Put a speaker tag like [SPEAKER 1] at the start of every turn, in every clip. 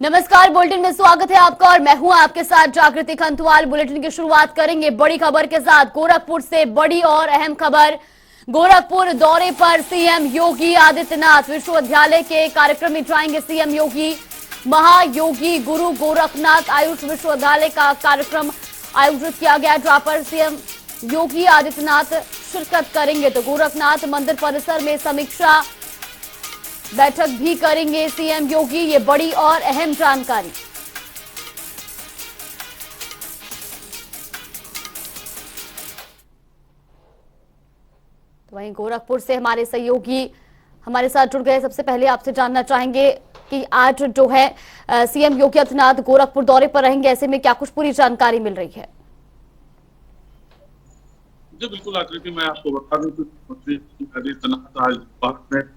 [SPEAKER 1] नमस्कार, बुलेटिन में स्वागत है आपका और मैं हूं आपके साथ जागृति खंतवाल। बुलेटिन की शुरुआत करेंगे बड़ी खबर के साथ। गोरखपुर से बड़ी और अहम खबर। गोरखपुर दौरे पर सीएम योगी आदित्यनाथ। विश्वविद्यालय के कार्यक्रम में जाएंगे सीएम योगी। महायोगी गुरु गोरखनाथ आयुष विश्वविद्यालय का कार्यक्रम आयोजित किया गया, जहां पर सीएम योगी आदित्यनाथ शिरकत करेंगे। तो गोरखनाथ मंदिर परिसर में समीक्षा बैठक भी करेंगे सीएम योगी। ये बड़ी और अहम जानकारी। तो वहीं गोरखपुर से हमारे सहयोगी हमारे साथ जुड़ गए। सबसे पहले आपसे जानना चाहेंगे कि आज जो है सीएम योगी आदित्यनाथ गोरखपुर दौरे पर रहेंगे, ऐसे में क्या कुछ पूरी जानकारी मिल रही है?
[SPEAKER 2] जी बिल्कुल आकृति, मैं आपको बता दूं कि मुख्यमंत्री आदित्यनाथ आज भारत में हैं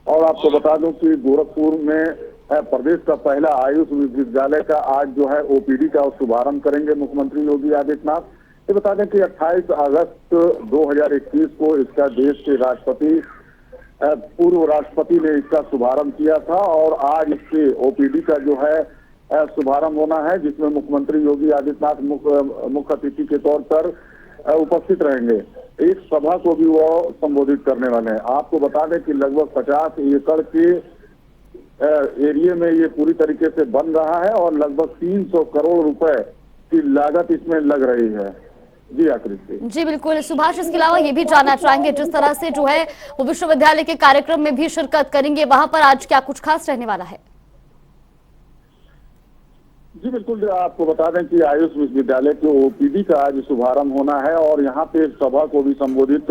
[SPEAKER 2] और आपको बता दूं कि गोरखपुर में प्रदेश का पहला आयुष विश्वविद्यालय का आज जो है ओपीडी का शुभारंभ करेंगे मुख्यमंत्री योगी आदित्यनाथ। ये बता दें कि 28 अगस्त 2021 को इसका देश के राष्ट्रपति पूर्व राष्ट्रपति ने इसका शुभारंभ किया था और आज इसके ओपीडी का जो है शुभारंभ होना है, जिसमें मुख्यमंत्री योगी आदित्यनाथ मुख्य अतिथि के तौर पर उपस्थित रहेंगे। एक सभा को भी वो संबोधित करने वाले हैं। आपको बता दें कि लगभग 50 एकड़ के एरिया में ये पूरी तरीके से बन रहा है और लगभग 300 करोड़ रुपए की लागत इसमें लग रही है। जी आकृति। जी
[SPEAKER 1] बिल्कुल सुभाष, इसके अलावा ये भी जानना चाहेंगे जिस तरह से जो है वो विश्वविद्यालय के कार्यक्रम में भी शिरकत करेंगे, वहां पर आज क्या कुछ खास रहने वाला है?
[SPEAKER 2] जी बिल्कुल, आपको बता दें कि आयुष विश्वविद्यालय के ओपीडी का आज शुभारंभ होना है और यहाँ पे एक सभा को भी संबोधित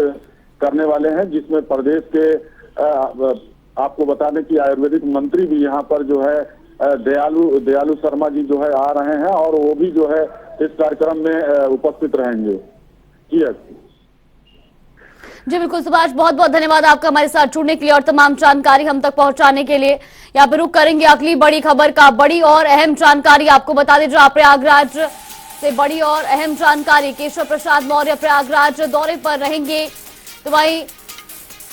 [SPEAKER 2] करने वाले हैं, जिसमें प्रदेश के आपको बता दें कि आयुर्वेदिक मंत्री भी यहाँ पर जो है दयालु शर्मा जी जो है आ रहे हैं और वो भी जो है इस कार्यक्रम में उपस्थित रहेंगे।
[SPEAKER 1] जी बिल्कुल सुभाष, बहुत बहुत धन्यवाद आपका हमारे साथ जुड़ने के लिए और तमाम जानकारी हम तक पहुंचाने के लिए। यहाँ पे रुक करेंगे अगली बड़ी खबर का। बड़ी और अहम जानकारी आपको बता दें, जहां प्रयागराज से बड़ी और अहम जानकारी। केशव प्रसाद मौर्य प्रयागराज दौरे पर रहेंगे। तो वहीं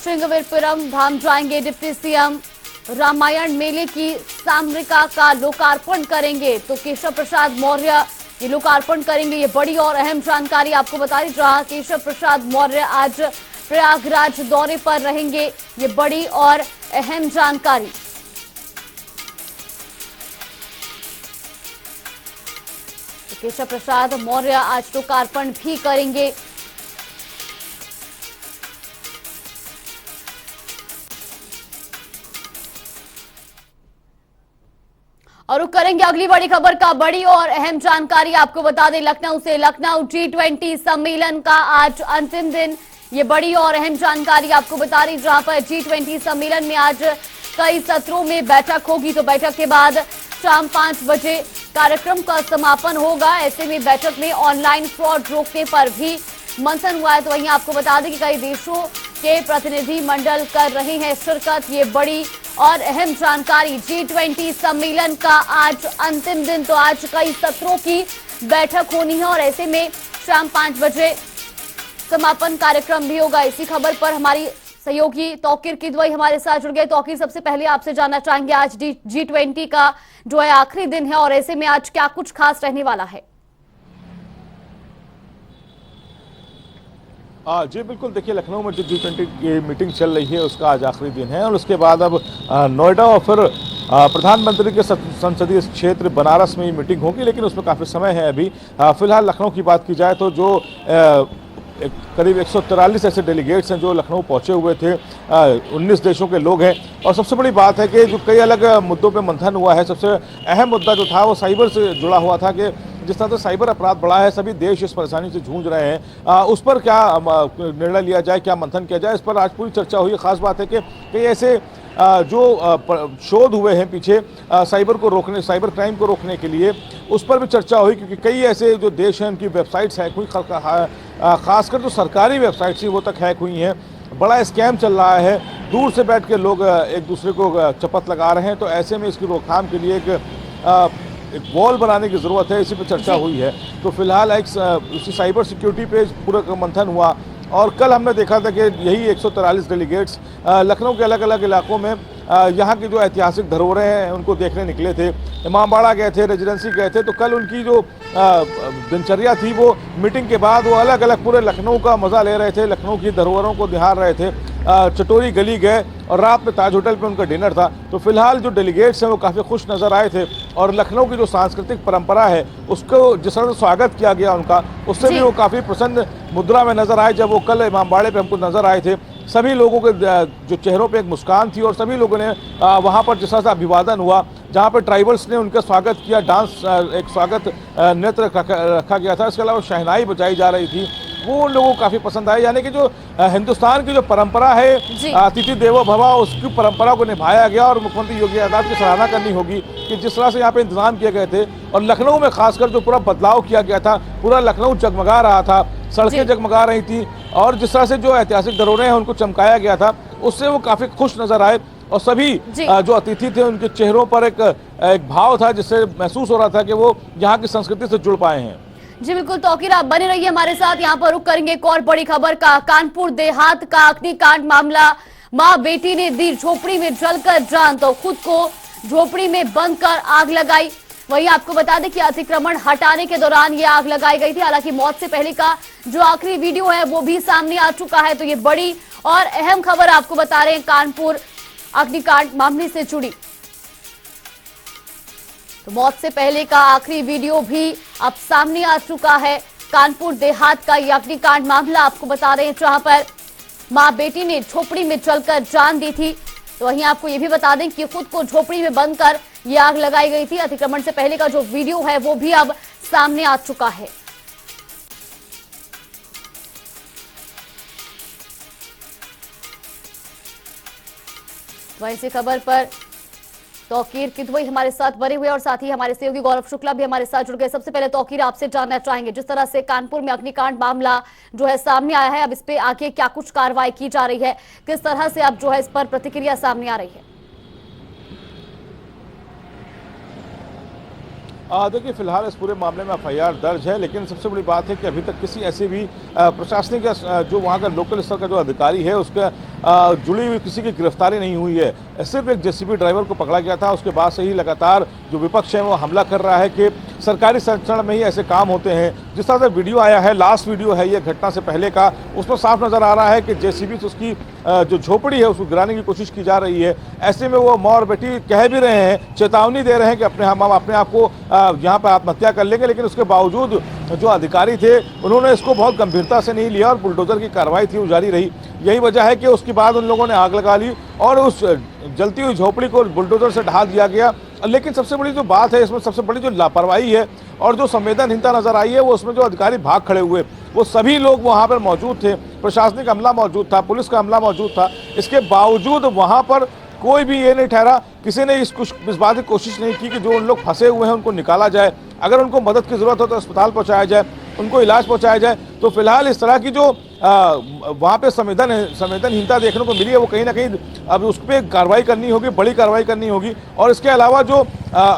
[SPEAKER 1] श्रृंगवीरपुरम धाम जाएंगे डिप्टी सीएम। रामायण मेले की सामरिका का लोकार्पण करेंगे। तो केशव प्रसाद मौर्य ये लोकार्पण करेंगे। ये बड़ी और अहम जानकारी आपको बता दें, जहां केशव प्रसाद मौर्य आज प्रयागराज दौरे पर रहेंगे। ये बड़ी और अहम जानकारी। तो केशव प्रसाद मौर्य आज लोकार्पण भी करेंगे। और रुक करेंगे अगली बड़ी खबर का। बड़ी और अहम जानकारी आपको बता दें, लखनऊ से। लखनऊ G20 सम्मेलन का आज अंतिम दिन। ये बड़ी और अहम जानकारी आपको बता रही, जहां पर G20 सम्मेलन में आज कई सत्रों में बैठक होगी। तो बैठक के बाद शाम 5 बजे कार्यक्रम का समापन होगा। ऐसे में बैठक में ऑनलाइन फ्रॉड रोकने पर भी मंथन हुआ है। तो वहीं आपको बता दें कि कई देशों के प्रतिनिधि मंडल कर रहे हैं शिरकत। ये बड़ी और अहम जानकारी। G20 सम्मेलन का आज अंतिम दिन। तो आज कई सत्रों की बैठक होनी है और ऐसे में शाम 5 बजे समापन कार्यक्रम भी होगा। इसी खबर पर हमारी सहयोगी तौकीर किदवई हमारे साथ जुड़ गए। तौकीर, सबसे पहले आपसे जानना चाहेंगे, आज G20 का जो है आखिरी दिन है और ऐसे में आज क्या कुछ खास रहने वाला है?
[SPEAKER 3] जी बिल्कुल, देखिए लखनऊ में जो G20 की मीटिंग चल रही है उसका आज आखिरी दिन है और उसके बाद अब नोएडा और फिर प्रधानमंत्री के संसदीय क्षेत्र बनारस में ये मीटिंग होगी, लेकिन उसमें काफ़ी समय है अभी। फिलहाल लखनऊ की बात की जाए तो जो करीब 143 ऐसे डेलीगेट्स हैं जो लखनऊ पहुंचे हुए थे। 19 देशों के लोग हैं और सबसे बड़ी बात है कि जो कई अलग मुद्दों पे मंथन हुआ है, सबसे अहम मुद्दा जो था वो साइबर से जुड़ा हुआ था कि जिस तरह से साइबर अपराध बढ़ा है, सभी देश इस परेशानी से जूझ रहे हैं। उस पर क्या निर्णय लिया जाए, क्या मंथन किया जाए, इस पर आज पूरी चर्चा हुई। खास बात है कि कई ऐसे जो शोध हुए हैं पीछे साइबर क्राइम को रोकने के लिए, उस पर भी चर्चा हुई, क्योंकि कई ऐसे जो देश हैं उनकी वेबसाइट्स हैक हुई, खासकर जो सरकारी वेबसाइट्स थी वो तक हैक हुई हैं। बड़ा स्कैम चल रहा है, दूर से बैठ के लोग एक दूसरे को चपत लगा रहे हैं। तो ऐसे में इसकी रोकथाम के लिए एक वॉल बनाने की ज़रूरत है, इसी पर चर्चा हुई है। तो फिलहाल उसी साइबर सिक्योरिटी पे पूरा मंथन हुआ और कल हमने देखा था कि यही 143 डेलीगेट्स लखनऊ के अलग अलग इलाकों में यहाँ की जो ऐतिहासिक धरोहरें हैं उनको देखने निकले थे, इमामबाड़ा गए थे, रेजिडेंसी गए थे। तो कल उनकी जो दिनचर्या थी वो मीटिंग के बाद वो अलग अलग पूरे लखनऊ का मजा ले रहे थे, लखनऊ की धरोहरों को निहार रहे थे। चटोरी गली गए और रात में ताज होटल पे उनका डिनर था। तो फिलहाल जो डेलीगेट्स हैं वो काफ़ी खुश नज़र आए थे और लखनऊ की जो सांस्कृतिक परंपरा है उसको जिस तरह से स्वागत किया गया उनका, उससे भी वो काफ़ी प्रसन्न मुद्रा में नजर आए। जब वो कल इमामबाड़े पे हमको नजर आए थे, सभी लोगों के जो चेहरों पे एक मुस्कान थी और सभी लोगों ने वहाँ पर जिस तरह से अभिवादन हुआ, जहाँ पर ट्राइबल्स ने उनका स्वागत किया, डांस एक स्वागत नृत्य रखा गया था, इसके अलावा शहनाई बजाई जा रही थी, वो उन लोगों को काफ़ी पसंद आई। यानी कि जो हिंदुस्तान की जो परंपरा है अतिथि देवो भव, उसकी परंपरा को निभाया गया। और मुख्यमंत्री योगी आदित्यनाथ की सराहना करनी होगी कि जिस तरह से यहाँ पे इंतजाम किए गए थे और लखनऊ में खासकर जो पूरा बदलाव किया गया था, पूरा लखनऊ जगमगा रहा था, सड़कें जगमगा रही थी और जिस तरह से जो ऐतिहासिक धरोहरें हैं उनको चमकाया गया था, उससे वो काफ़ी खुश नजर आए। और सभी जो अतिथि थे उनके चेहरों पर एक भाव था जिससे महसूस हो रहा था कि वो यहाँ की संस्कृति से जुड़ पाए हैं।
[SPEAKER 1] जी बिल्कुल, तौकीर आप बने रहिए हमारे साथ। यहाँ पर रुक करेंगे एक और बड़ी खबर का। कानपुर देहात का अग्निकांड मामला, माँ बेटी ने दी झोपड़ी में जलकर जान तो खुद को झोपड़ी में बंद कर आग लगाई। वहीं आपको बता दें कि अतिक्रमण हटाने के दौरान ये आग लगाई गई थी। हालांकि मौत से पहले का जो आखिरी वीडियो है वो भी सामने आ चुका है। तो ये बड़ी और अहम खबर आपको बता रहे हैं कानपुर अग्निकांड मामले से जुड़ी। तो मौत से पहले का आखिरी वीडियो भी अब सामने आ चुका है। कानपुर देहात का यह अग्निकांड मामला आपको बता रहे हैं, जहां पर मां बेटी ने झोपड़ी में जलकर जान दी थी। तो वहीं आपको ये भी बता दें कि खुद को झोपड़ी में बंद कर यह आग लगाई गई थी। अतिक्रमण से पहले का जो वीडियो है वो भी अब सामने आ चुका है। वहीं इसी खबर पर तौकीर किदवई हमारे साथ बने हुए और साथ ही हमारे सहयोगी गौरव शुक्ला भी हमारे साथ जुड़ गए। सबसे पहले तौकीर आपसे जानना चाहेंगे, जिस तरह से कानपुर में अग्निकांड मामला जो है सामने आया है, अब इस पे आगे क्या कुछ कार्रवाई की जा रही है, किस तरह से अब जो है इस पर प्रतिक्रिया सामने आ रही है?
[SPEAKER 3] देखिए, फिलहाल इस पूरे मामले में एफआईआर दर्ज है, लेकिन सबसे बड़ी बात है कि अभी तक किसी ऐसे भी प्रशासनिक जो वहाँ का लोकल स्तर का जो अधिकारी है उसका जुड़ी हुई किसी की गिरफ्तारी नहीं हुई है। सिर्फ एक जेसीबी ड्राइवर को पकड़ा गया था। उसके बाद से ही लगातार जो विपक्ष है वो हमला कर रहा है कि सरकारी संरक्षण में ही ऐसे काम होते हैं। जिस तरह से वीडियो आया है, लास्ट वीडियो है ये घटना से पहले का, उसमें साफ नजर आ रहा है कि जेसीबी से उसकी जो झोपड़ी है उसको गिराने की कोशिश की जा रही है। ऐसे में वो माँ और बेटी कह भी रहे हैं, चेतावनी दे रहे हैं कि हम अपने आप को यहाँ पर आत्महत्या कर लेंगे, लेकिन उसके बावजूद जो अधिकारी थे उन्होंने इसको बहुत गंभीरता से नहीं लिया और बुलडोजर की कार्रवाई थी वो जारी रही। यही वजह है कि उसके बाद उन लोगों ने आग लगा ली और उस जलती हुई झोपड़ी को बुलडोजर से ढा दिया गया। लेकिन सबसे बड़ी जो बात है इसमें, सबसे बड़ी जो लापरवाही है और जो संवेदनहीनता नजर आई है वो उसमें जो अधिकारी भाग खड़े हुए, वो सभी लोग वहाँ पर मौजूद थे, प्रशासनिक अमला मौजूद था, पुलिस का अमला मौजूद था। इसके बावजूद वहाँ पर कोई भी ये नहीं ठहरा, किसी ने इस बात की कोशिश नहीं की कि जो उन लोग फंसे हुए हैं उनको निकाला जाए, अगर उनको मदद की जरूरत हो तो अस्पताल पहुंचाया जाए, उनको इलाज पहुंचाया जाए। तो फिलहाल इस तरह की जो वहाँ पे संवेदनहीनता देखने को मिली है वो कहीं ना कहीं अब उस पर कार्रवाई करनी होगी, बड़ी कार्रवाई करनी होगी। और इसके अलावा जो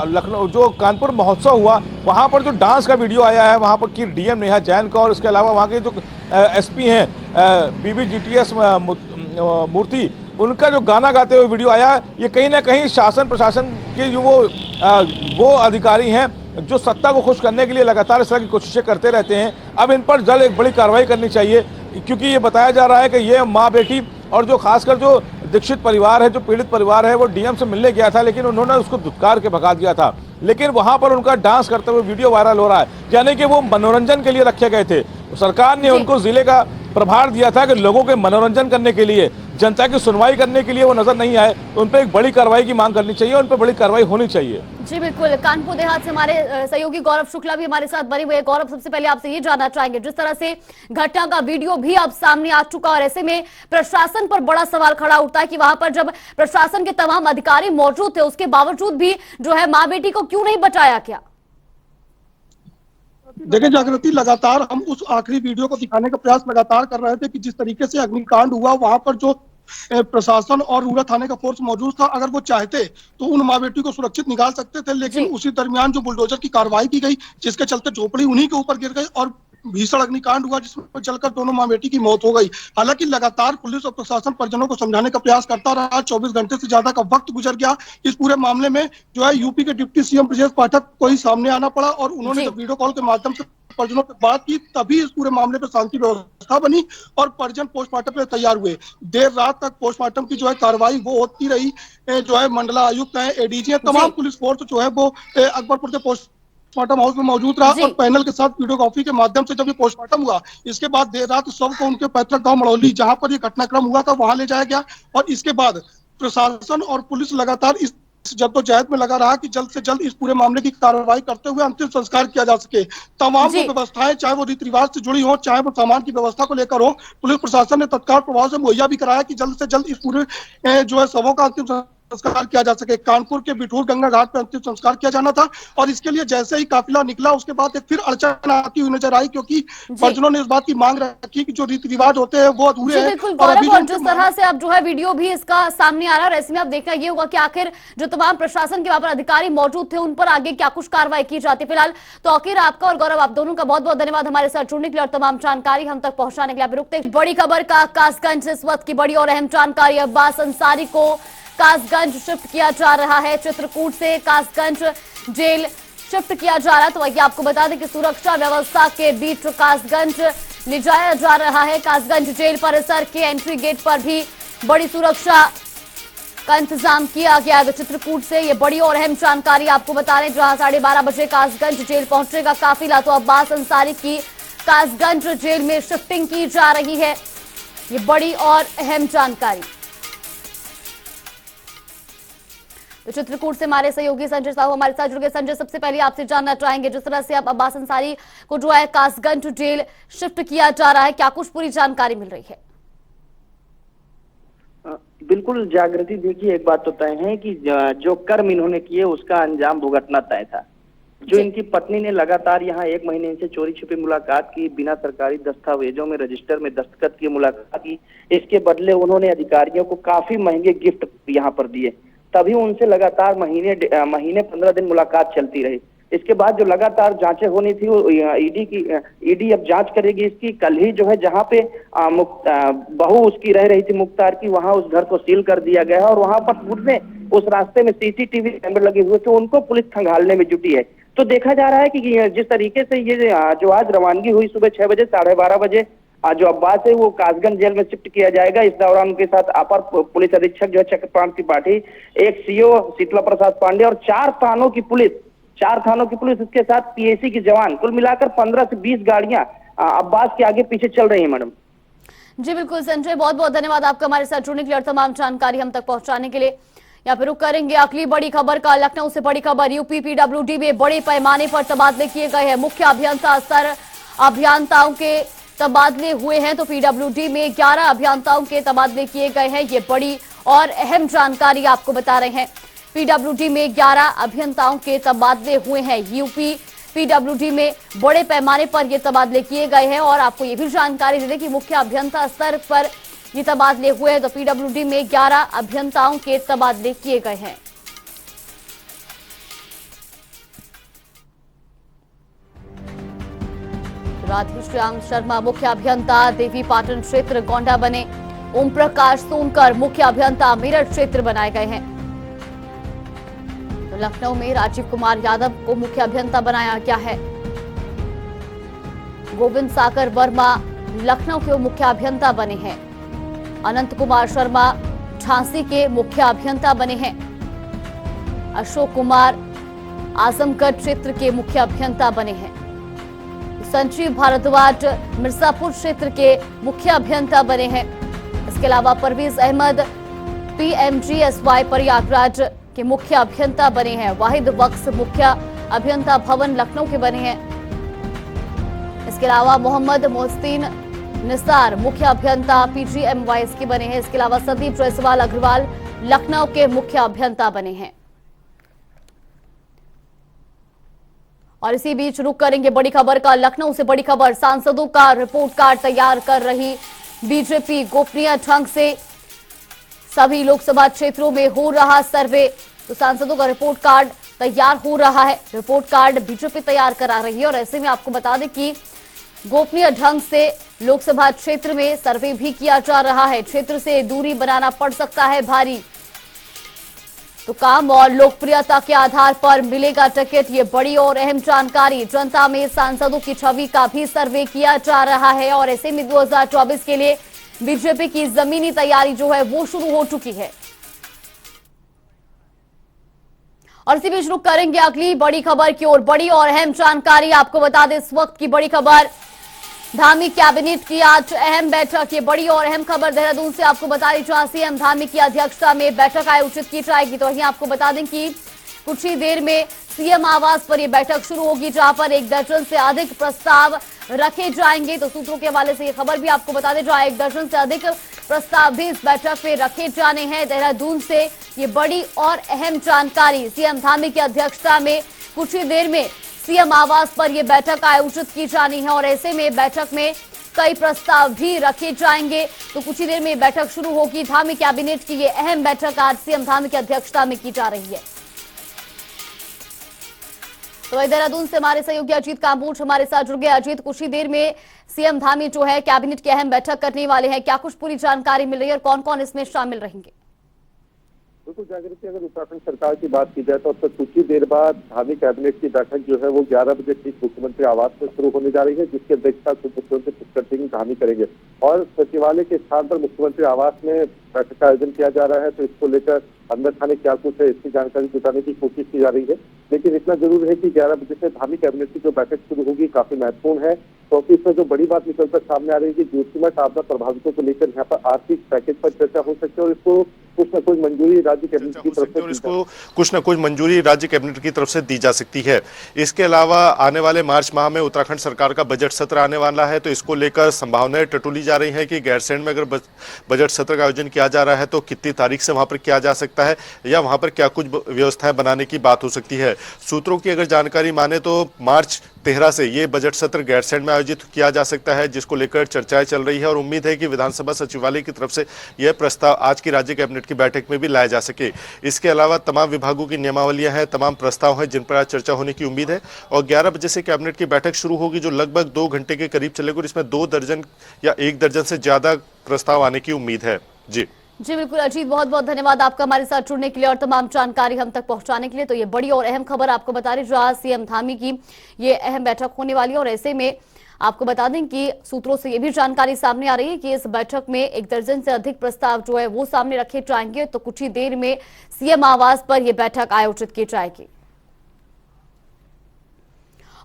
[SPEAKER 3] लखनऊ जो कानपुर महोत्सव हुआ वहाँ पर जो डांस का वीडियो आया है वहाँ पर की डीएम नेहा जैन का और इसके अलावा वहाँ के जो एसपी हैं बीबीजीटीएस मूर्ति, उनका जो गाना गाते हुए वीडियो आया, ये कहीं ना कहीं शासन प्रशासन के जो वो अधिकारी हैं जो सत्ता को खुश करने के लिए लगातार इस तरह की कोशिशें करते रहते हैं। अब इन पर जल्द एक बड़ी कार्रवाई करनी चाहिए, क्योंकि ये बताया जा रहा है कि ये माँ बेटी और जो खासकर जो दीक्षित परिवार है, जो पीड़ित परिवार है, वो डीएम से मिलने गया था, लेकिन उन्होंने उसको धुतकार के भगा दिया था। लेकिन वहां पर उनका डांस करते हुए वीडियो वायरल हो रहा है, यानी कि वो मनोरंजन के लिए रखे गए थे। सरकार ने उनको जिले का प्रभार दिया था कि लोगों के मनोरंजन करने के लिए, जनता की सुनवाई करने के लिए वो नजर नहीं आए। तो उन पर एक बड़ी कार्रवाई की मांग करनी चाहिए, उन पर बड़ी कार्रवाई होनी चाहिए।
[SPEAKER 1] जी बिल्कुल, कानपुर देहात से हमारे सहयोगी गौरव शुक्ला भी हमारे साथ बने हुए हैं। गौरव, सबसे पहले आपसे ये जानना चाहेंगे, जिस तरह से घटना का वीडियो भी अब सामने आ चुका और ऐसे में प्रशासन पर बड़ा सवाल खड़ा उठता है कि वहां पर जब प्रशासन के तमाम अधिकारी मौजूद थे उसके बावजूद भी जो है माँ बेटी को क्यों नहीं बचाया? क्या
[SPEAKER 4] देखिए जागृति, लगातार हम उस आखिरी वीडियो को दिखाने का प्रयास लगातार कर रहे थे कि जिस तरीके से अग्निकांड हुआ वहां पर जो प्रशासन और रूरल थाने का फोर्स मौजूद था, अगर वो चाहते तो उन माँ बेटी को सुरक्षित निकाल सकते थे। लेकिन उसी दरमियान जो बुलडोजर की कार्रवाई की गई, जिसके चलते झोपड़ी उन्हीं के ऊपर गिर गई और भीषण अग्निकांड हुआ जिसमें जलकर दोनों मां बेटी की मौत हो गई। हालांकि लगातार पुलिस और प्रशासन परिजनों को समझाने का प्रयास करता रहा। 24 घंटे से ज्यादा का वक्त गुजर गया। इस पूरे मामले में जो है यूपी के डिप्टी सीएम ब्रजेश पाठक को ही सामने आना पड़ा और उन्होंने
[SPEAKER 1] जी।
[SPEAKER 4] जब वीडियो कॉल के माध्यम से परिजनों से बात की तभी इस पूरे मामले पर शांति व्यवस्था बनी और परिजन पोस्टमार्टम पे तैयार हुए। देर रात तक पोस्टमार्टम की जो है कार्रवाई वो होती रही। जो है मंडला आयुक्त है, एडीजी है, तमाम पुलिस फोर्स जो है वो अकबरपुर के पोस्टमार्टम हाउस में मौजूद रहा और पैनल के साथ वीडियोग्राफी के माध्यम से जब ये पोस्टमार्टम हुआ, इसके बाद देर रात शव को उनके पैतृक गांव मड़ौली जहां पर ये घटनाक्रम हुआ था वहां ले जाया गया और इसके बाद प्रशासन और पुलिस लगातार इस जद्दोजहद में लगा रहा कि जल्द से जल्द इस पूरे मामले की कार्रवाई करते हुए अंतिम संस्कार किया जा सके। तमाम वो व्यवस्थाएं, चाहे वो रीति रिवाज से जुड़ी हो, चाहे वो सामान की व्यवस्था को लेकर हो, पुलिस प्रशासन ने तत्काल प्रभाव से मुहैया भी कराया कि जल्द से जल्द इस पूरे जो है शवों का अंतिम संस्कार किया जा सके। कानपुर के बिठूर गंगा घाट पर अंतिम संस्कार किया जाना था और इसके लिए जैसे ही काफिला निकला उसके बाद एक फिर अड़चन आती हुई नजर आई क्योंकि परिजनों ने इस बात की मांग रखी कि जो रीति रिवाज होते हैं वो अधूरे हैं।
[SPEAKER 1] बिल्कुल गौरव, और जिस तरह से अब जो है वीडियो भी इसका सामने आ रहा है, ऐसे में अब देखना ये होगा कि आखिर जो तमाम प्रशासन के वहां पर अधिकारी मौजूद थे उन पर आगे क्या कुछ कार्रवाई की जाती है। फिलहाल तो आखिर आपका और गौरव, आप दोनों का बहुत बहुत धन्यवाद हमारे साथ जुड़ने के लिए और तमाम जानकारी हम तक पहुंचाने के लिए। आप रुकते बड़ी खबर का कासगंज से इस वक्त की बड़ी और अहम जानकारी, अब्बास अंसारी को कासगंज शिफ्ट किया जा रहा है। चित्रकूट से कासगंज जेल शिफ्ट किया जा रहा है। तो वही आपको बता दें कि सुरक्षा व्यवस्था के बीच कासगंज ले जाया जा रहा है। कासगंज जेल परिसर के एंट्री गेट पर भी बड़ी सुरक्षा का इंतजाम किया गया है। तो चित्रकूट से ये बड़ी और अहम जानकारी आपको बता रहे हैं, जहां 12:30 बजे कासगंज जेल पहुंचेगा काफिला। तो अब्बास अंसारी की कासगंज जेल में शिफ्टिंग की जा रही है। ये बड़ी और अहम जानकारी। तो चित्रकूट से हमारे सहयोगी संजय साहू हमारे साथ जुड़ गए। संजय, सबसे पहले आपसे जानना चाहेंगे, जिस तरह से अब अब्बास अंसारी को जो है कासगंज जेल शिफ्ट किया जा रहा है, क्या कुछ पूरी जानकारी मिल रही है?
[SPEAKER 5] बिल्कुल जागृति, देखिए एक बात तो तय है कि जो कर्म इन्होंने किए उसका अंजाम भुगतना तय था। जो इनकी पत्नी ने लगातार यहाँ 1 महीने से चोरी छिपी मुलाकात की, बिना सरकारी दस्तावेजों में रजिस्टर में दस्तखत की मुलाकात की, इसके बदले उन्होंने अधिकारियों को काफी महंगे गिफ्ट यहाँ पर दिए। तभी उनसे लगातार महीने 15 दिन मुलाकात चलती रही। इसके बाद जो लगातार जांचें होनी थी वो ईडी अब जांच करेगी इसकी। कल ही जो है जहां पे बहू उसकी रह रही थी मुख्तार की, वहां उस घर को सील कर दिया गया है और वहां पर पूरे उस रास्ते में सीसीटीवी कैमरे लगे हुए थे, उनको पुलिस खंगालने में जुटी है। तो देखा जा रहा है कि जिस तरीके से ये जो आज रवानगी हुई सुबह 6 बजे 12:30 बजे जो अब्बास है वो कासगंज जेल में शिफ्ट किया जाएगा। इस दौरान उनके साथ अपर पुलिस अधीक्षक जो है चक्रपाण त्रिपाठी, एक सीओ शीतला प्रसाद पांडे और 4 थानों की पुलिस, इसके साथ पीएसी के जवान, कुल मिलाकर 15 से 20 गाड़ियां अब्बास के आगे पीछे चल रही है। मैडम
[SPEAKER 1] जी बिल्कुल संजय, बहुत बहुत धन्यवाद आपका हमारे साथ जुड़ने के लिए और तमाम जानकारी हम तक पहुंचाने के लिए। यहाँ पे रुक करेंगे अगली बड़ी खबर का। लखनऊ से बड़ी खबर, यूपी पीडब्ल्यूडी में बड़े पैमाने पर तबादले किए गए हैं। मुख्य अभियंता स्तर अभियंताओं के तबादले हुए हैं। तो पीडब्ल्यूडी में 11 अभियंताओं के तबादले किए गए हैं। ये बड़ी और अहम जानकारी आपको बता रहे हैं। पीडब्ल्यूडी में 11 अभियंताओं के तबादले हुए हैं। यूपी पीडब्ल्यूडी में बड़े पैमाने पर ये तबादले किए गए हैं और आपको ये भी जानकारी दे दें कि मुख्य अभियंता स्तर पर ये तबादले हुए हैं। तो पीडब्ल्यूडी में 11 अभियंताओं के तबादले किए गए हैं। राधेश्याम शर्मा मुख्य अभियंता देवी पाटन क्षेत्र गोंडा बने। ओम प्रकाश सोनकर मुख्य अभियंता मेरठ क्षेत्र बनाए गए हैं। तो लखनऊ में राजीव कुमार यादव को मुख्य अभियंता बनाया गया है। गोविंद सागर वर्मा लखनऊ के मुख्य अभियंता बने हैं। अनंत कुमार शर्मा झांसी के मुख्य अभियंता बने हैं। अशोक कुमार आजमगढ़ क्षेत्र के मुख्य अभियंता बने हैं। संजीव भारद्वाज मिर्जापुर क्षेत्र के मुख्य अभियंता बने हैं। इसके अलावा परवेज अहमद पीएमजीएसवाई प्रयागराज के मुख्य अभियंता बने हैं। वाहिद वक्स मुख्य अभियंता भवन लखनऊ के बने हैं। इसके अलावा मोहम्मद मोहसिन निसार मुख्य अभियंता पीजीएमवाईएस के बने हैं। इसके अलावा संदीप जायसवाल अग्रवाल लखनऊ के मुख्य अभियंता बने हैं। और इसी बीच रुक करेंगे बड़ी खबर का। लखनऊ से बड़ी खबर, सांसदों का रिपोर्ट कार्ड तैयार कर रही बीजेपी। गोपनीय ढंग से सभी लोकसभा क्षेत्रों में हो रहा सर्वे। तो सांसदों का रिपोर्ट कार्ड तैयार हो रहा है। रिपोर्ट कार्ड बीजेपी तैयार करा रही है और ऐसे में आपको बता दें कि गोपनीय ढंग से लोकसभा क्षेत्र में सर्वे भी किया जा रहा है। क्षेत्र से दूरी बनाना पड़ सकता है भारी, तो काम और लोकप्रियता के आधार पर मिलेगा टिकट। ये बड़ी और अहम जानकारी। जनता में सांसदों की छवि का भी सर्वे किया जा रहा है और ऐसे में 2024 के लिए बीजेपी की जमीनी तैयारी जो है वो शुरू हो चुकी है। और इसी बीच रुक करेंगे अगली बड़ी खबर की ओर। बड़ी और अहम जानकारी आपको बता दें, इस वक्त की बड़ी खबर, धामी कैबिनेट की आज अहम बैठक। ये बड़ी और अहम खबर देहरादून से आपको बता दें, जहां सीएम धामी की अध्यक्षता में बैठक आयोजित की जाएगी। तो वहीं आपको बता दें कि कुछ ही देर में सीएम आवास पर यह बैठक शुरू होगी, जहां पर 1 दर्जन से अधिक प्रस्ताव रखे जाएंगे। तो सूत्रों के हवाले से यह खबर भी आपको बता दें, जहां 1 दर्जन से अधिक प्रस्ताव भी इस बैठक में रखे जाने हैं। देहरादून से ये बड़ी और अहम जानकारी। सीएम धामी की अध्यक्षता में कुछ ही देर में सीएम आवास पर यह बैठक आयोजित की जानी है और ऐसे में बैठक में कई प्रस्ताव भी रखे जाएंगे। तो कुछ ही देर में बैठक शुरू होगी। धामी कैबिनेट की ये अहम बैठक आज सीएम धामी की अध्यक्षता में की जा रही है। तो देहरादून से हमारे सहयोगी अजीत कांबोज हमारे साथ जुड़ गए। अजीत, कुछ ही देर में सीएम धामी जो है कैबिनेट की अहम बैठक करने वाले हैं, क्या कुछ पूरी जानकारी मिल रही है और कौन कौन इसमें शामिल रहेंगे?
[SPEAKER 6] बिल्कुल जागृति, अगर उत्तराखंड सरकार की बात की जाए तो अब तक कुछ ही देर बाद धामी कैबिनेट की बैठक जो है वो 11 बजे ठीक मुख्यमंत्री आवास में शुरू होने जा रही है, जिसकी अध्यक्षता मुख्यमंत्री पुष्कर सिंह धामी करेंगे। और सचिवालय के स्थान पर मुख्यमंत्री आवास में बैठक का आयोजन किया जा रहा है। तो इसको लेकर अंदर खाने क्या कुछ है इसकी जानकारी जुटाने की कोशिश की जा रही है। लेकिन इतना जरूर है कि 11 बजे से धामी कैबिनेट की जो बैठक शुरू होगी काफी महत्वपूर्ण है, क्योंकि इसमें जो बड़ी बात निकलकर सामने आ रही है कि जोशीमठ आपदा प्रभावितों को लेकर यहाँ पर आर्थिक पैकेज पर चर्चा हो सकती है और इसको कुछ न कुछ मंजूरी राज्य कैबिनेट की तरफ से दी जा सकती है। इसके अलावा आने वाले मार्च माह में उत्तराखंड सरकार का बजट सत्र आने वाला है, तो इसको लेकर संभावनाएं टटोली जा रही हैं कि गैरसैंण में अगर बजट सत्र का आयोजन किया जा रहा है तो कितनी तारीख से वहां पर किया जा सकता है या वहां पर क्या कुछ व्यवस्थाएं बनाने की बात हो सकती है। सूत्रों की अगर जानकारी माने तो मार्च 13 से ये बजट सत्र गैरसैंण में आयोजित किया जा सकता है, जिसको लेकर चर्चाएं चल रही है और उम्मीद है कि विधानसभा सचिवालय की तरफ से यह प्रस्ताव आज की राज्य कैबिनेट की बैठक में भी लाया जा सके। इसके अलावा तमाम विभागों की नियमावलियां हैं, तमाम प्रस्ताव हैं जिन पर आज चर्चा होने की उम्मीद है और 11 बजे से कैबिनेट की बैठक शुरू होगी जो लगभग 2 घंटे के करीब चलेगी और इसमें 2 दर्जन या 1 दर्जन से ज्यादा प्रस्ताव आने की उम्मीद है। जी
[SPEAKER 1] बिल्कुल अजीत, बहुत बहुत धन्यवाद आपका हमारे साथ जुड़ने के लिए और तमाम जानकारी हम तक पहुंचाने के लिए। तो ये बड़ी और अहम खबर आपको बता रही, जहां सीएम धामी की ये अहम बैठक होने वाली है और ऐसे में आपको बता दें कि सूत्रों से ये भी जानकारी सामने आ रही है कि इस बैठक में 1 दर्जन से अधिक प्रस्ताव जो है वो सामने रखे जाएंगे। तो कुछ ही देर में सीएम आवास पर यह बैठक आयोजित की जाएगी।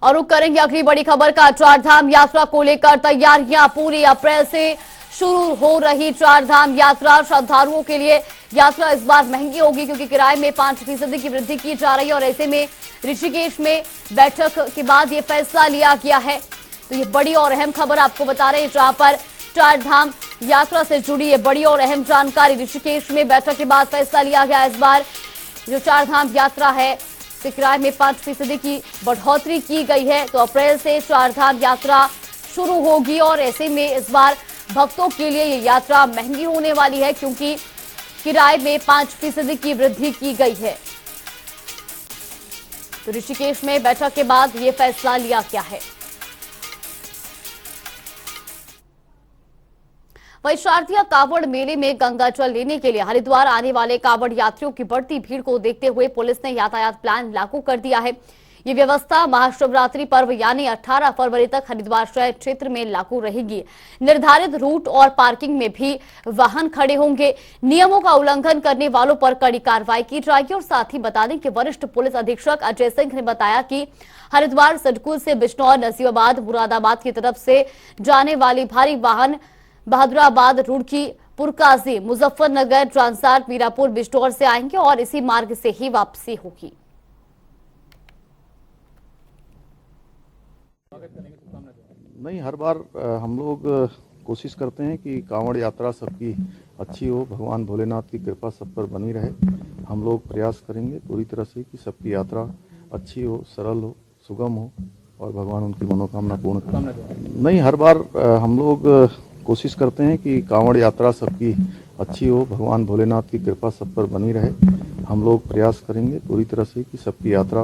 [SPEAKER 1] और रुक करेंगे अगली बड़ी खबर का। 4 धाम यात्रा को लेकर तैयारियां पूरी। अप्रैल से शुरू हो रही 4 धाम यात्रा, श्रद्धालुओं के लिए यात्रा इस बार महंगी होगी क्योंकि किराए में 5% की वृद्धि की जा रही है और ऐसे में ऋषिकेश में बैठक के बाद ये फैसला लिया गया है। तो ये बड़ी और अहम खबर आपको बता रहे हैं, जहां पर 4 धाम यात्रा से जुड़ी ये बड़ी और अहम जानकारी। ऋषिकेश में बैठक के बाद फैसला लिया गया। इस बार जो 4 धाम यात्रा है किराए में 5% की बढ़ोतरी की गई है। तो अप्रैल से 4 धाम यात्रा शुरू होगी और ऐसे में इस बार भक्तों के लिए ये यात्रा महंगी होने वाली है क्योंकि किराए में 5% की वृद्धि की गई है। तो ऋषिकेश में बैठक के बाद ये फैसला लिया गया है। वहीं शारदीय कांवड़ मेले में गंगाजल लेने के लिए हरिद्वार आने वाले कांवड़ यात्रियों की बढ़ती भीड़ को देखते हुए पुलिस ने यातायात प्लान लागू कर दिया है। ये व्यवस्था महाशिवरात्रि पर्व यानी 18 फरवरी तक हरिद्वार शहर क्षेत्र में लागू रहेगी। निर्धारित रूट और पार्किंग में भी वाहन खड़े होंगे। नियमों का उल्लंघन करने वालों पर कड़ी कार्रवाई की जाएगी। और साथ ही बता दें कि वरिष्ठ पुलिस अधीक्षक अजय सिंह ने बताया कि हरिद्वार सडकुल से बिजनौर, नजीबाबाद, मुरादाबाद की तरफ से जाने वाली भारी वाहन बहादुराबाद, रुड़की, पुरकाजी, मुजफ्फरनगर, ट्रांसार, मीरापुर, बिजनौर से आएंगे और इसी मार्ग से ही वापसी होगी।
[SPEAKER 7] नहीं, हर बार हम लोग कोशिश करते हैं कि कांवड़ यात्रा सबकी अच्छी हो, भगवान भोलेनाथ की कृपा सब पर बनी रहे। हम लोग प्रयास करेंगे पूरी तरह से कि सबकी यात्रा अच्छी हो, सरल हो, सुगम हो और भगवान उनकी मनोकामना पूर्ण करें। नहीं, हर बार हम लोग कोशिश करते हैं कि कांवड़ यात्रा सबकी अच्छी हो, भगवान भोलेनाथ की कृपा सब पर बनी रहे। हम लोग प्रयास करेंगे पूरी तरह से कि सबकी यात्रा।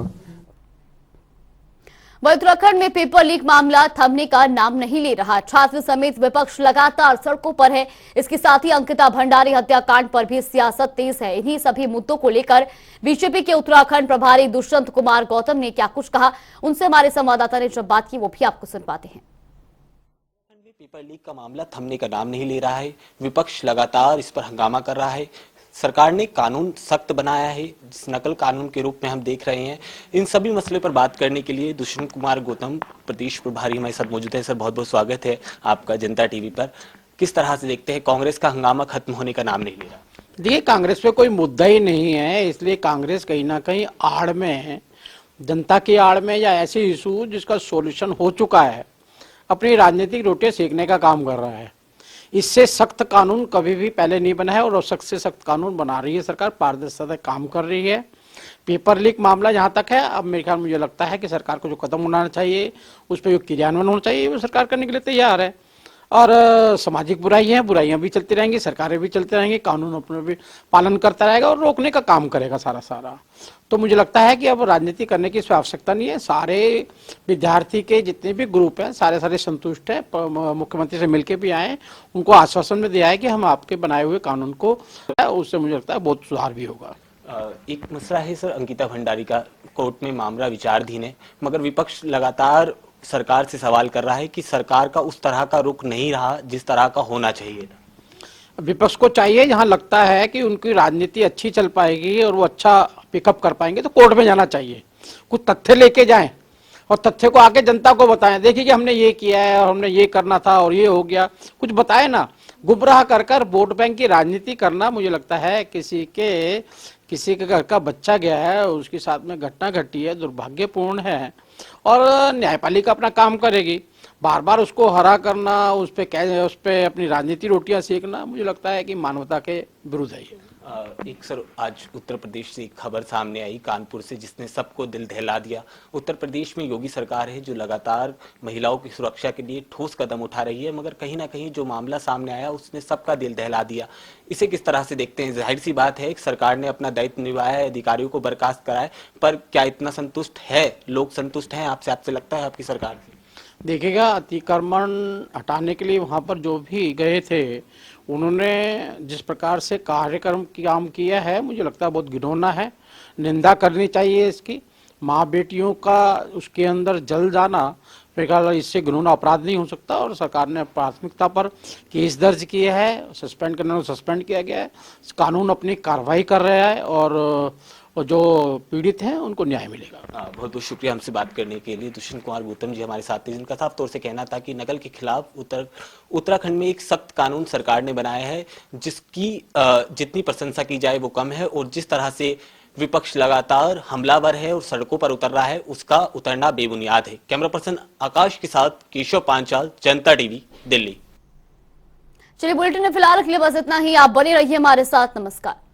[SPEAKER 1] वहीं उत्तराखंड में पेपर लीक मामला थमने का नाम नहीं ले रहा। छात्र समेत विपक्ष लगातार सड़कों पर है। इसके साथ ही अंकिता भंडारी हत्याकांड पर भी सियासत तेज है। इन्हीं सभी मुद्दों को लेकर बीजेपी के उत्तराखंड प्रभारी दुष्यंत कुमार गौतम ने क्या कुछ कहा, उनसे हमारे संवाददाता ने जब बात की वो भी आपको सुनवाते हैं।
[SPEAKER 8] पेपर लीक का मामला थमने का नाम नहीं ले रहा है। विपक्ष लगातार इस पर हंगामा कर रहा है। सरकार ने कानून सख्त बनाया है, जिस नकल कानून के रूप में हम देख रहे हैं। इन सभी मसले पर बात करने के लिए दुष्यंत कुमार गौतम प्रदेश प्रभारी हमारे साथ मौजूद है। सर, बहुत बहुत स्वागत है आपका जनता टीवी पर। किस तरह से देखते हैं, कांग्रेस का हंगामा खत्म होने का नाम नहीं ले रहा?
[SPEAKER 9] देखिए, कांग्रेस पे कोई मुद्दा ही नहीं है, इसलिए कांग्रेस कहीं ना कहीं आड़ में है, जनता की आड़ में, या ऐसे इशू जिसका सॉल्यूशन हो चुका है, अपनी राजनीतिक रोटियां सेकने का काम कर रहा है। इससे सख्त कानून कभी भी पहले नहीं बना है और सख्त से सख्त कानून बना रही है सरकार, पारदर्शिता से काम कर रही है। पेपर लीक मामला जहां तक है, अब मेरे ख्याल में मुझे लगता है कि सरकार को जो कदम उठाना चाहिए, उस पर जो क्रियान्वयन होना चाहिए, वो सरकार करने के लिए तैयार है। और सामाजिक बुराइयां भी चलती रहेंगी, सरकारें भी चलती रहेंगी, कानून अपने भी पालन करता रहेगा और रोकने का काम करेगा सारा। तो मुझे लगता है कि अब राजनीति करने की आवश्यकता नहीं है। सारे विद्यार्थी के जितने भी ग्रुप हैं, सारे संतुष्ट हैं। मुख्यमंत्री से मिलकर भी आए, उनको आश्वासन में दिया है कि हम आपके बनाए हुए कानून को, उससे मुझे लगता है बहुत सुधार भी होगा।
[SPEAKER 8] एक मसला है सर, अंकिता भंडारी का कोर्ट में मामला विचाराधीन है, मगर विपक्ष लगातार सरकार से सवाल कर रहा है कि सरकार का उस तरह का रुख नहीं रहा जिस तरह का होना चाहिए था।
[SPEAKER 9] विपक्ष को चाहिए, जहां लगता है कि उनकी राजनीति अच्छी चल पाएगी और वो अच्छा पिकअप कर पाएंगे, तो कोर्ट में जाना चाहिए, कुछ तथ्य लेके जाएं और तथ्य को आके जनता को बताएं। देखिए कि हमने ये किया है और हमने ये करना था और ये हो गया, कुछ बताए ना। गुमराह कर वोट बैंक की राजनीति करना, मुझे लगता है किसी के घर का बच्चा गया है, उसके साथ में घटना घटी है, दुर्भाग्यपूर्ण है, और न्यायपालिका अपना काम करेगी। बार बार उसको हरा करना, उस पे अपनी राजनीति रोटियां सेकना, मुझे लगता है कि मानवता के विरुद्ध है।
[SPEAKER 8] एक सर, आज उत्तर प्रदेश से एक खबर सामने आई कानपुर से, जिसने सबको दिल दहला दिया। उत्तर प्रदेश में योगी सरकार है जो लगातार महिलाओं की सुरक्षा के लिए ठोस कदम उठा रही है, मगर कहीं ना कहीं जो मामला सामने आया उसने सबका दिल दहला दिया। इसे किस तरह से देखते हैं? जाहिर सी बात है, सरकार ने अपना दायित्व निभाया है, अधिकारियों को बर्खास्त कराया, पर क्या इतना संतुष्ट है लोग? संतुष्ट हैं आपसे लगता है आपकी सरकार से?
[SPEAKER 9] देखिएगा, अतिक्रमण हटाने के लिए वहाँ पर जो भी गए थे, उन्होंने जिस प्रकार से कार्यक्रम काम किया है, मुझे लगता है बहुत घिनौना है, निंदा करनी चाहिए इसकी। माँ बेटियों का उसके अंदर जल जाना, मेरे ख्याल इससे घिनौना अपराध नहीं हो सकता, और सरकार ने प्राथमिकता पर केस दर्ज किया है, सस्पेंड करने को सस्पेंड किया गया है, कानून अपनी कार्रवाई कर रहा है और जो पीड़ित हैं उनको न्याय मिलेगा।
[SPEAKER 8] बहुत बहुत शुक्रिया हमसे बात करने के लिए। दुष्यंत कुमार गौतम जी हमारे साथ थे, जिनका साफ तौर से कहना था कि नकल के खिलाफ उत्तराखंड में एक सख्त कानून सरकार ने बनाया है, जिसकी जितनी प्रशंसा की जाए वो कम है, और जिस तरह से विपक्ष लगातार हमलावर है और सड़कों पर उतर रहा है, उसका उतरना बेबुनियाद है। कैमरा पर्सन आकाश के साथ केशव पांचाल, जनता टीवी, दिल्ली।
[SPEAKER 1] चलिए, बुलेटिन में फिलहाल के लिए बस इतना ही। आप बने रहिए हमारे साथ। नमस्कार।